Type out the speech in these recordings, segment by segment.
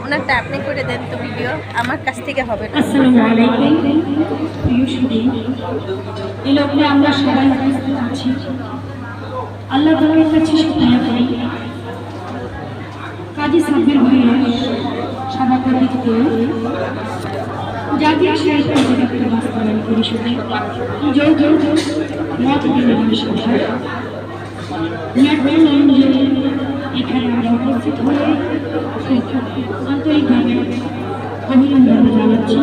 ওনারটা আপনি করে দেন তো ভিডিও, আমার কাছ থেকে হবে না। আসসালামু আলাইকুম প্রিয় সুধী, এই লগ্নে আমরা সবাই উপস্থিত আছি। আল্লাহ তাআলার কাছে শুকরিয়া করি, কাজী সাব্বির ভাইয়ের সভাপতিত্বে জাতীয় সাহিত্য অধিদপ্তর বাস্তবায়ন পরিষদের যৌথ মত বিনিময় সভায় এখানে আমরা উপস্থিত হয়ে আন্তরিকভাবে অভিনন্দন জানাচ্ছি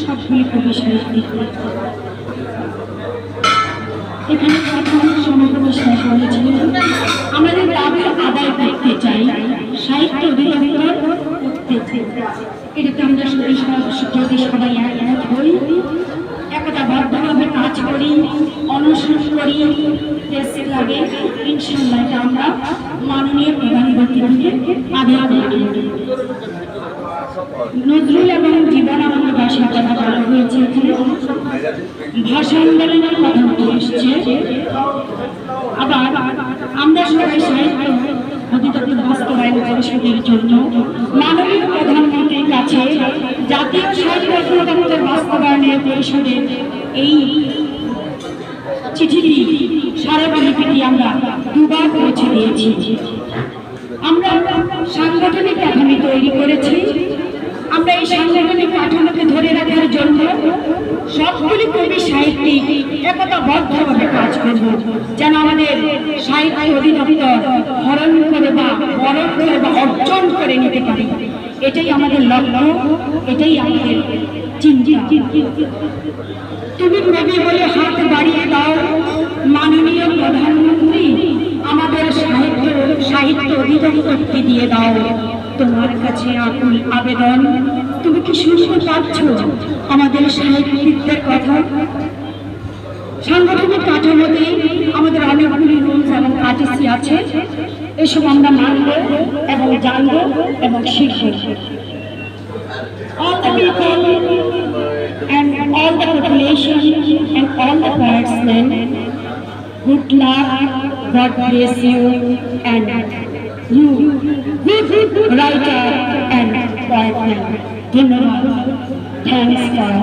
সবগুলি কবি সাহিত্যিকদের। এখানে সমাগম শেষ হয়েছে। আমাদের দাবি আদায় করতে চাই, সাহিত্য অধিদপ্তর করতে চাই। এটাতে আমরা যদি সবাই একমত হই, একতাবদ্ধভাবে কাজ করি, অনুসরণ করি, দেশে লাগে, ইনশাআল্লাহ এটা আমরা মাননীয় প্রধানমন্ত্রীকে আদায় করি। নজরুল এবং জীবনানন্দ দাশের কথা বলা হয়েছে, ভাষা আন্দোলনের কথা উঠে এসছে। আবার আমরা সবাই সাহিত্য অধিদপ্তর বাস্তবায়ন পরিষদের জন্য মাননীয় প্রধানমন্ত্রীর কাছে জাতীয় সাহিত্য অধিদপ্তর বাস্তবায়নের পরিষদের এই চিঠিটি স্মারকলিপিটি আমরা দুবার পৌঁছে দিয়েছি। আমরা সাংগঠনিক কাঠামো তৈরি করেছি। আমরা এই সাংগঠনিক কাঠামোকে ধরে রাখার জন্য সবগুলি কবি সাহিত্যিক একতাবদ্ধভাবে কাজ করব, যেন আমাদের সাহিত্য অধিদপ্তর হরণ করে বা বরণ করে বা অর্জন করে নিতে পারি। এটাই আমাদের লক্ষ্য, এটাই আমাদের চিন্তা। তুমি কবি বলে হাত বাড়িয়ে দাও, মাননীয় প্রধানমন্ত্রী আমাদের সাহিত্য অধিদপ্তরকে দিয়ে দাও। তোমার কাছে আকুল আবেদন, তুমি কি শুনতে পাচ্ছ আমাদের সাহিত্যিকদের কথা? সাংগঠনিক কাঠামোতে আমাদের অনেকগুলি রুলস এবং কার্টিসি আছে, এসব আমরা মানব এবং জানব এবং শিখব। All the people and all the population and all the personnel, good luck, God bless you, and you, good writer and poet. Thanks God.